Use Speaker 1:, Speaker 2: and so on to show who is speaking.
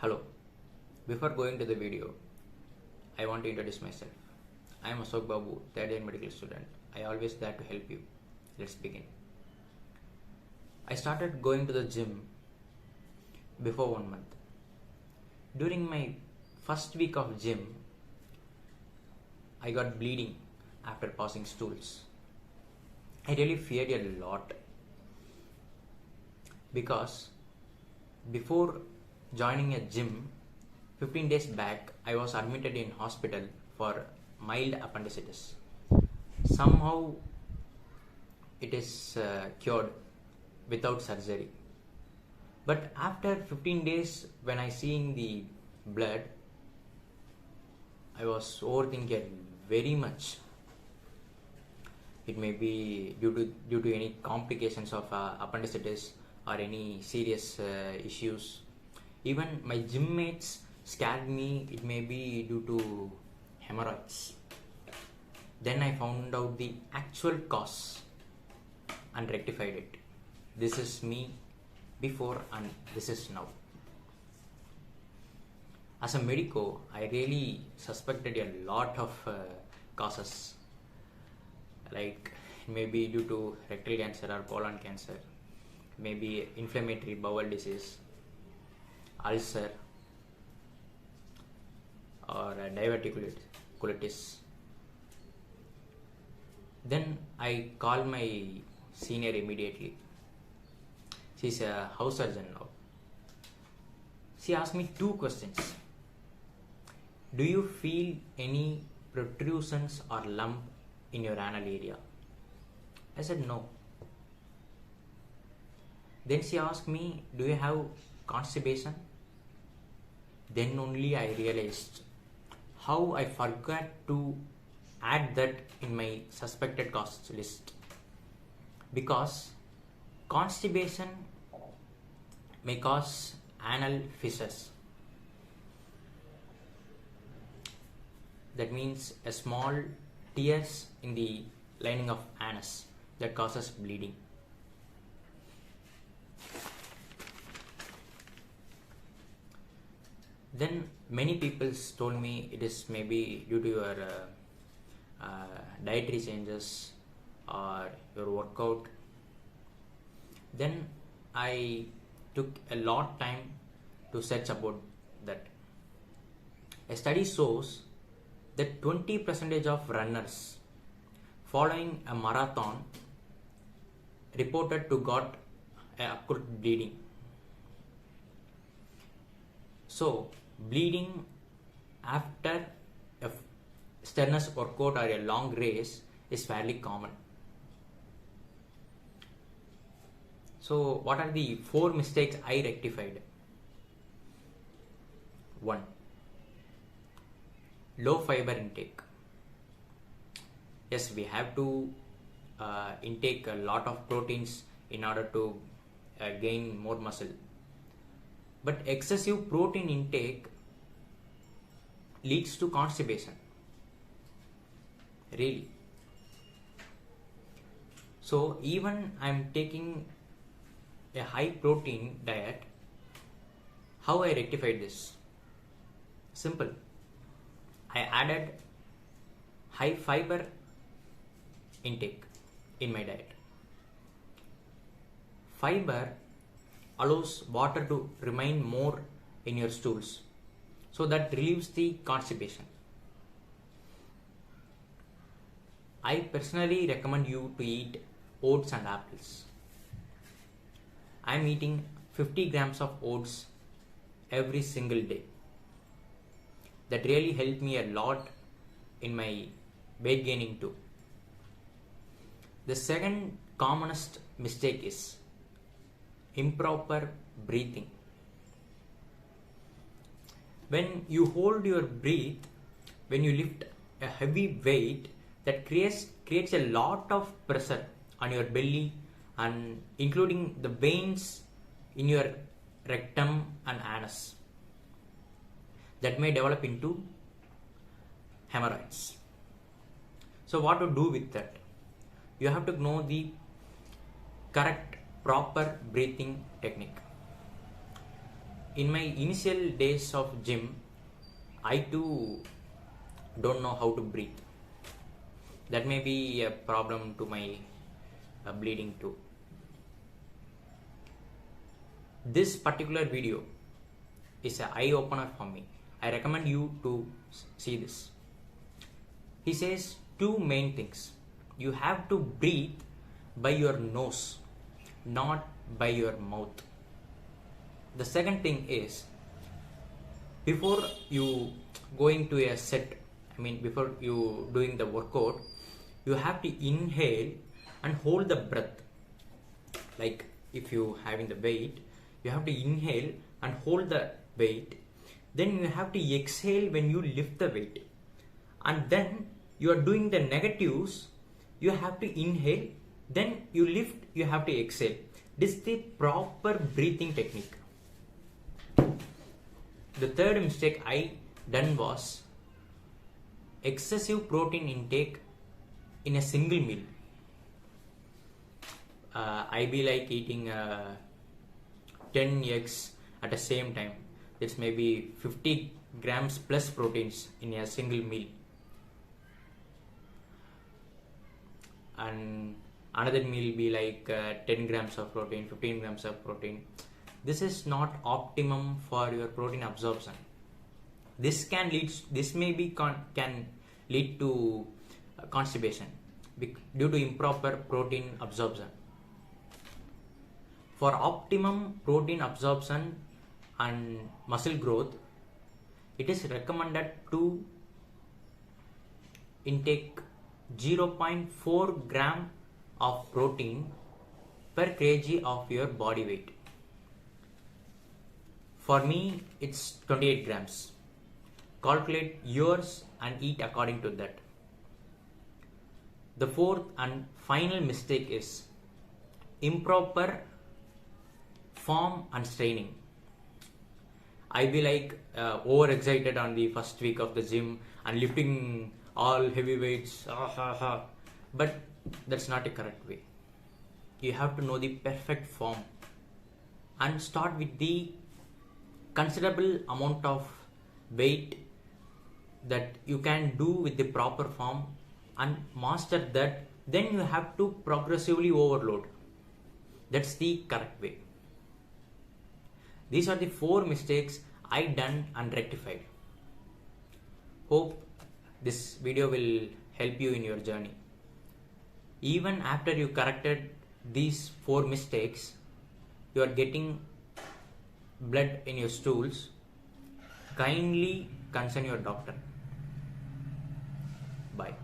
Speaker 1: Hello. Before going to the video, I want to introduce myself. I am Ashok Babu, third year medical student. I always there to help you. Let's begin. I started going to the gym before 1 month. During my first week of gym, I got bleeding after passing stools. I really feared a lot because before joining a gym 15 days back, I was admitted in hospital for mild appendicitis. Somehow it is cured without surgery. But after 15 days, when I seeing the blood, I was overthinking very much. It may be due to any complications of appendicitis or any serious issues. Even my gym mates scared me. It may be due to hemorrhoids. Then I found out the actual cause and rectified it. This is me before and this is now. As a medico, I really suspected a lot of causes, like maybe due to rectal cancer or colon cancer, maybe inflammatory bowel disease, ulcer, or diverticulitis. Then I called my senior immediately. She's a house surgeon now. She asked me 2 questions. Do you feel any protrusions or lump in your anal area? I said no. Then she asked me, do you have constipation? Then only I realized how I forgot to add that in my suspected causes list, because constipation may cause anal fissures. That means a small tears in the lining of anus that causes bleeding. Then many people told me it is maybe due to your dietary changes or your workout. Then I took a lot time to search about that. A study shows that 20% of runners following a marathon reported to got acute bleeding. So bleeding after a strenuous workout or a long race is fairly common. So what are the 4 mistakes I rectified? 1. Low fiber intake. Yes, we have to intake a lot of proteins in order to gain more muscle. But excessive protein intake leads to constipation. Really. So even I am taking a high protein diet, how I rectified this? Simple. I added high fiber intake in my diet. Fiber allows water to remain more in your stools, so that relieves the constipation. I personally recommend you to eat oats and apples. I am eating 50 grams of oats every single day. That really helped me a lot in my weight gaining too. The second commonest mistake is improper breathing. When you hold your breath, when you lift a heavy weight, that creates a lot of pressure on your belly and including the veins in your rectum and anus. That may develop into hemorrhoids. So what to do with that? You have to know the correct proper breathing technique. in my initial days of gym, I too don't know how to breathe. That may be a problem to my bleeding too. This particular video is an eye opener for me. I recommend you to see this. He says two main things. You have to breathe by your nose, not by your mouth. The second thing is, before you going to a set, before you doing the workout, you have to inhale and hold the breath. Like if you having the weight, you have to inhale and hold the weight. Then you have to exhale when you lift the weight. And then you are doing the negatives, you have to inhale, then you lift, you have to exhale. This is the proper breathing technique. The third mistake I done was excessive protein intake in a single meal. I be like eating 10 eggs at the same time. It's maybe 50 grams plus proteins in a single meal. And another meal be like 10 grams of protein, 15 grams of protein. This is not optimum for your protein absorption. This can lead to constipation due to improper protein absorption. For optimum protein absorption and muscle growth, it is recommended to intake 0.4 gram of protein per kg of your body weight. For me, it's 28 grams. Calculate yours and eat according to that. The fourth and final mistake is improper form and straining. I be like overexcited on the first week of the gym and lifting all heavy weights, but that's not the correct way. You have to know the perfect form and start with the considerable amount of weight that you can do with the proper form and master that. Then you have to progressively overload. That's the correct way. These are the 4 mistakes I done and rectified. Hope this video will help you in your journey. Even after you corrected these 4 mistakes, you are getting blood in your stools, kindly consult your doctor. Bye.